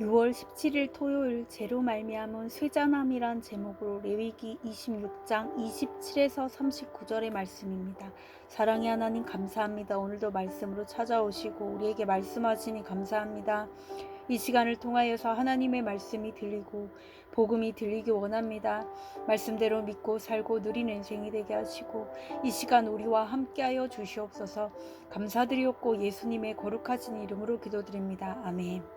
6월 17일 토요일 죄로 말미암은 쇠잔함이란 제목으로 레위기 26장 27에서 39절의 말씀입니다. 사랑의 하나님 감사합니다. 오늘도 말씀으로 찾아오시고 우리에게 말씀하시니 감사합니다. 이 시간을 통하여서 하나님의 말씀이 들리고 복음이 들리기 원합니다. 말씀대로 믿고 살고 누리는 인생이 되게 하시고 이 시간 우리와 함께하여 주시옵소서. 감사드리옵고 예수님의 거룩하신 이름으로 기도드립니다. 아멘.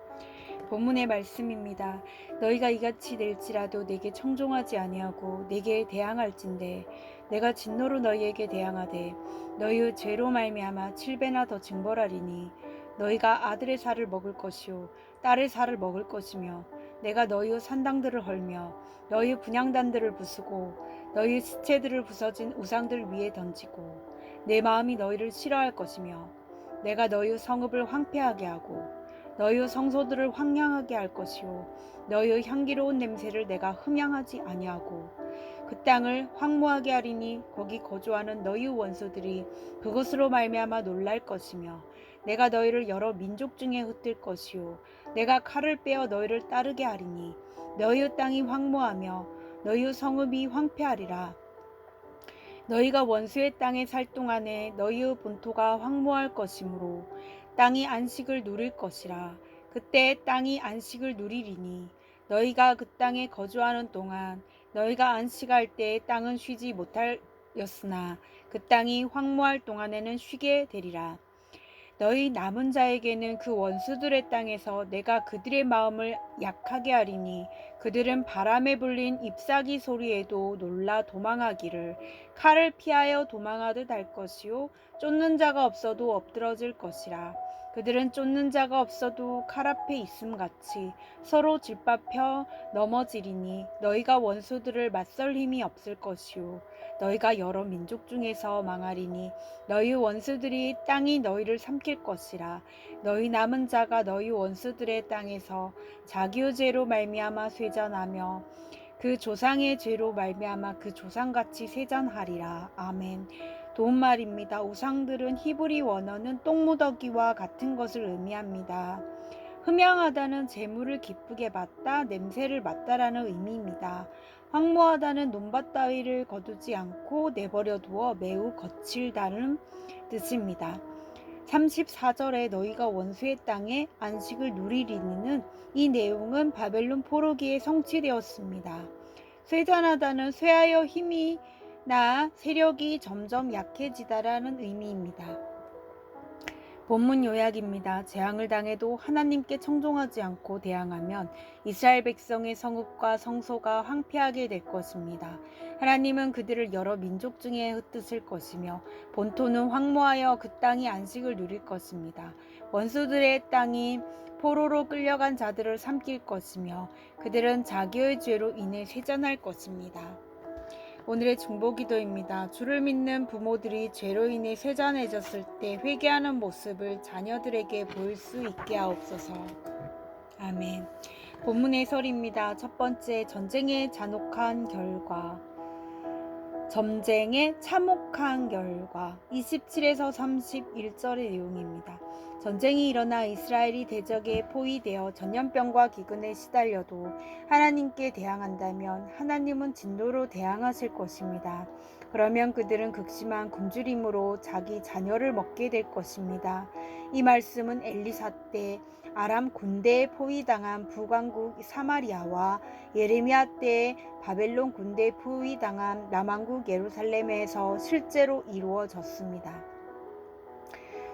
본문의 말씀입니다. 너희가 이같이 될지라도 내게 청종하지 아니하고 내게 대항할진대 내가 진노로 너희에게 대항하되 너희의 죄로 말미암아 7배나 더 징벌하리니 너희가 아들의 살을 먹을 것이요 딸의 살을 먹을 것이며 내가 너희의 산당들을 헐며 너희의 분향단들을 부수고 너희의 시체들을 부서진 우상들 위에 던지고 내 마음이 너희를 싫어할 것이며 내가 너희의 성읍을 황폐하게 하고 너희의 성소들을 황량하게 할 것이요 너희의 향기로운 냄새를 내가 흠양하지 아니하고 그 땅을 황무하게 하리니 거기 거주하는 너희의 원수들이 그것으로 말미암아 놀랄 것이며 내가 너희를 여러 민족 중에 흩을 것이요 내가 칼을 빼어 너희를 따르게 하리니 너희의 땅이 황무하며 너희의 성읍이 황폐하리라. 너희가 원수의 땅에 살 동안에 너희의 본토가 황무할 것이므로 땅이 안식을 누릴 것이라. 그때 땅이 안식을 누리리니 너희가 그 땅에 거주하는 동안 너희가 안식할 때에 땅은 쉬지 못하였으나 그 땅이 황무할 동안에는 쉬게 되리라. 너희 남은 자에게는 그 원수들의 땅에서 내가 그들의 마음을 약하게 하리니 그들은 바람에 불린 잎사귀 소리에도 놀라 도망하기를 칼을 피하여 도망하듯 할 것이요 쫓는 자가 없어도 엎드러질 것이라. 그들은 쫓는 자가 없어도 칼 앞에 있음같이 서로 짓밟혀 넘어지리니 너희가 원수들을 맞설 힘이 없을 것이요 너희가 여러 민족 중에서 망하리니 너희 원수들이 땅이 너희를 삼킬 것이라. 너희 남은 자가 너희 원수들의 땅에서 자기의 죄로 말미암아 쇠잔하며 그 조상의 죄로 말미암아 그 조상같이 쇠잔하리라. 아멘. 도움말입니다. 우상들은 히브리 원어는 똥무더기와 같은 것을 의미합니다. 흠양하다는 재물을 기쁘게 받다, 냄새를 맡다라는 의미입니다. 황무하다는 논밭 따위를 거두지 않고 내버려 두어 매우 거칠다는 뜻입니다. 34절에 너희가 원수의 땅에 안식을 누리리니는 이 내용은 바벨론 포로기에 성취되었습니다. 쇠잔하다는 쇠하여 힘이 나 세력이 점점 약해지다라는 의미입니다. 본문 요약입니다. 재앙을 당해도 하나님께 청종하지 않고 대항하면 이스라엘 백성의 성읍과 성소가 황폐하게 될 것입니다. 하나님은 그들을 여러 민족 중에 흩으실 것이며 본토는 황무하여 그 땅이 안식을 누릴 것입니다. 원수들의 땅이 포로로 끌려간 자들을 삼킬 것이며 그들은 자기의 죄로 인해 쇠잔할 것입니다. 오늘의 중보기도입니다. 주를 믿는 부모들이 죄로 인해 쇠잔해졌을 때 회개하는 모습을 자녀들에게 보일 수 있게 하옵소서. 아멘. 본문 해설입니다. 첫 번째, 전쟁의 참혹한 결과 27에서 31절의 내용입니다. 전쟁이 일어나 이스라엘이 대적에 포위되어 전염병과 기근에 시달려도 하나님께 대항한다면 하나님은 진노로 대항하실 것입니다. 그러면 그들은 극심한 굶주림으로 자기 자녀를 먹게 될 것입니다. 이 말씀은 엘리사 때 아람 군대에 포위당한 북왕국 사마리아와 예레미야 때 바벨론 군대에 포위당한 남왕국 예루살렘에서 실제로 이루어졌습니다.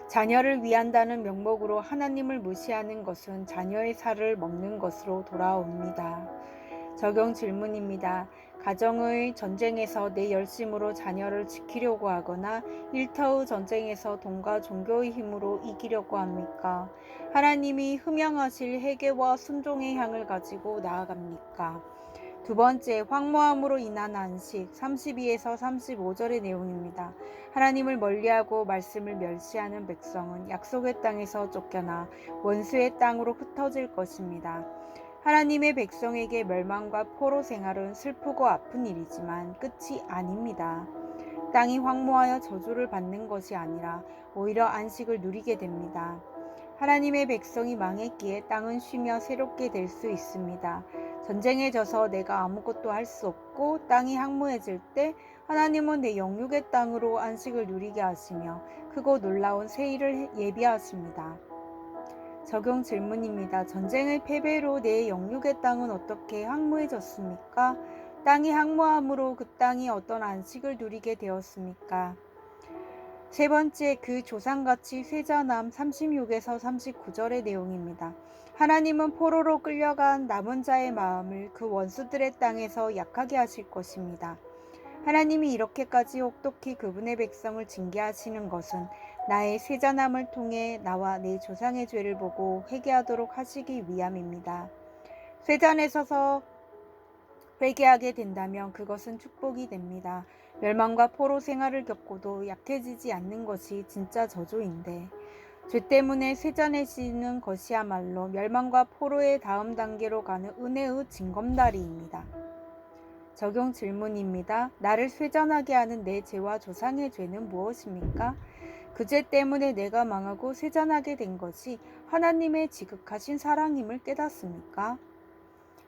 자녀를 위한다는 명목으로 하나님을 무시하는 것은 자녀의 살을 먹는 것으로 돌아옵니다. 적용 질문입니다. 가정의 전쟁에서 내 열심으로 자녀를 지키려고 하거나 일터의 전쟁에서 돈과 종교의 힘으로 이기려고 합니까? 하나님이 흠양하실 회개와 순종의 향을 가지고 나아갑니까? 두 번째, 황무함으로 인한 안식 32에서 35절의 내용입니다. 하나님을 멀리하고 말씀을 멸시하는 백성은 약속의 땅에서 쫓겨나 원수의 땅으로 흩어질 것입니다. 하나님의 백성에게 멸망과 포로 생활은 슬프고 아픈 일이지만 끝이 아닙니다. 땅이 황무하여 저주를 받는 것이 아니라 오히려 안식을 누리게 됩니다. 하나님의 백성이 망했기에 땅은 쉬며 새롭게 될 수 있습니다. 전쟁에 져서 내가 아무것도 할 수 없고 땅이 황무해질 때 하나님은 내 영육의 땅으로 안식을 누리게 하시며 크고 놀라운 새 일을 예비하십니다. 적용 질문입니다. 전쟁의 패배로 내 영육의 땅은 어떻게 황무해졌습니까? 땅이 황무함으로 그 땅이 어떤 안식을 누리게 되었습니까? 세 번째, 그 조상같이 쇠자남 36에서 39절의 내용입니다. 하나님은 포로로 끌려간 남은 자의 마음을 그 원수들의 땅에서 약하게 하실 것입니다. 하나님이 이렇게까지 혹독히 그분의 백성을 징계하시는 것은 나의 쇠자남을 통해 나와 내 조상의 죄를 보고 회개하도록 하시기 위함입니다. 쇠잔에 서서 회개하게 된다면 그것은 축복이 됩니다. 멸망과 포로 생활을 겪고도 약해지지 않는 것이 진짜 저주인데 죄 때문에 쇠잔해지는 것이야말로 멸망과 포로의 다음 단계로 가는 은혜의 징검다리입니다. 적용 질문입니다. 나를 쇠잔하게 하는 내 죄와 조상의 죄는 무엇입니까? 그 죄 때문에 내가 망하고 쇠잔하게 된 것이 하나님의 지극하신 사랑임을 깨닫습니까?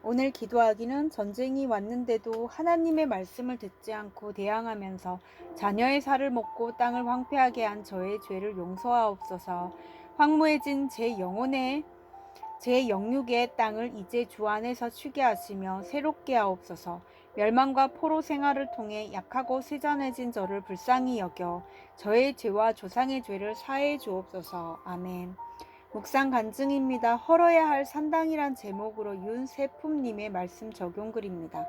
오늘 기도하기는 전쟁이 왔는데도 하나님의 말씀을 듣지 않고 대항하면서 자녀의 살을 먹고 땅을 황폐하게 한 저의 죄를 용서하옵소서. 황무해진 제 영육의 땅을 이제 주 안에서 쉬게 하시며 새롭게 하옵소서. 멸망과 포로 생활을 통해 약하고 쇠잔해진 저를 불쌍히 여겨 저의 죄와 조상의 죄를 사해 주옵소서. 아멘. 묵상 간증입니다. 헐어야 할 산당이란 제목으로 윤세품님의 말씀 적용글입니다.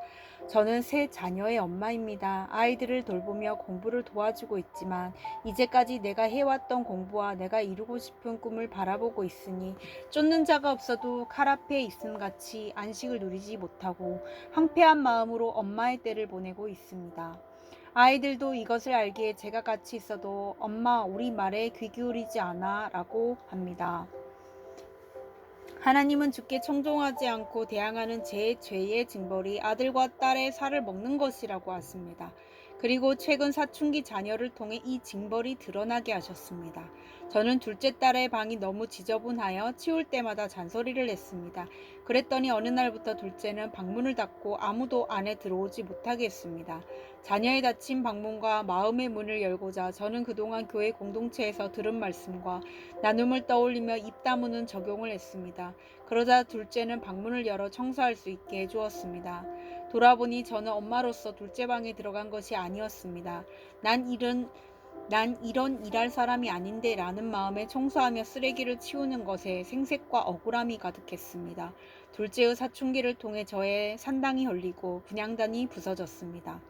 저는 세 자녀의 엄마입니다. 아이들을 돌보며 공부를 도와주고 있지만 이제까지 내가 해왔던 공부와 내가 이루고 싶은 꿈을 바라보고 있으니 쫓는 자가 없어도 칼 앞에 있음같이 안식을 누리지 못하고 황폐한 마음으로 엄마의 때를 보내고 있습니다. 아이들도 이것을 알기에 제가 같이 있어도 엄마 우리 말에 귀 기울이지 않아 라고 합니다. 하나님은 주께 청종하지 않고 대항하는 제 죄의 징벌이 아들과 딸의 살을 먹는 것이라고 하십니다. 그리고 최근 사춘기 자녀를 통해 이 징벌이 드러나게 하셨습니다. 저는 둘째 딸의 방이 너무 지저분하여 치울 때마다 잔소리를 했습니다. 그랬더니 어느 날부터 둘째는 방문을 닫고 아무도 안에 들어오지 못하게 했습니다. 자녀의 닫힌 방문과 마음의 문을 열고자 저는 그동안 교회 공동체에서 들은 말씀과 나눔을 떠올리며 입 다무는 적용을 했습니다. 그러자 둘째는 방문을 열어 청소할 수 있게 해주었습니다. 돌아보니 저는 엄마로서 둘째 방에 들어간 것이 아니었습니다. 난 이런 일할 사람이 아닌데 라는 마음에 청소하며 쓰레기를 치우는 것에 생색과 억울함이 가득했습니다. 둘째의 사춘기를 통해 저의 산당이 헐리고 분향단이 부서졌습니다.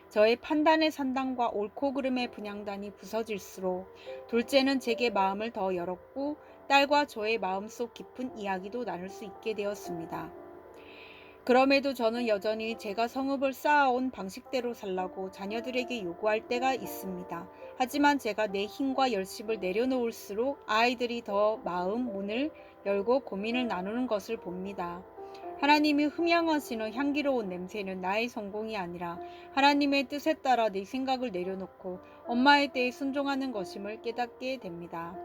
저의 판단의 산당과 옳고 그름의 분향단이 부서질수록 둘째는 제게 마음을 더 열었고 딸과 저의 마음속 깊은 이야기도 나눌 수 있게 되었습니다. 그럼에도 저는 여전히 제가 성읍을 쌓아온 방식대로 살라고 자녀들에게 요구할 때가 있습니다. 하지만 제가 내 힘과 열심을 내려놓을수록 아이들이 더 마음 문을 열고 고민을 나누는 것을 봅니다. 하나님이 흠향하시는 향기로운 냄새는 나의 성공이 아니라 하나님의 뜻에 따라 내 생각을 내려놓고 엄마의 때에 순종하는 것임을 깨닫게 됩니다.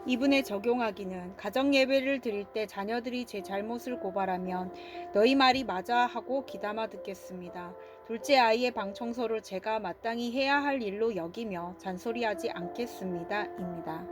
이분에 적용하기는 가정 예배를 드릴 때 자녀들이 제 잘못을 고발하면 너희 말이 맞아 하고 귀담아 듣겠습니다. 둘째 아이의 방 청소를 제가 마땅히 해야 할 일로 여기며 잔소리하지 않겠습니다. 입니다.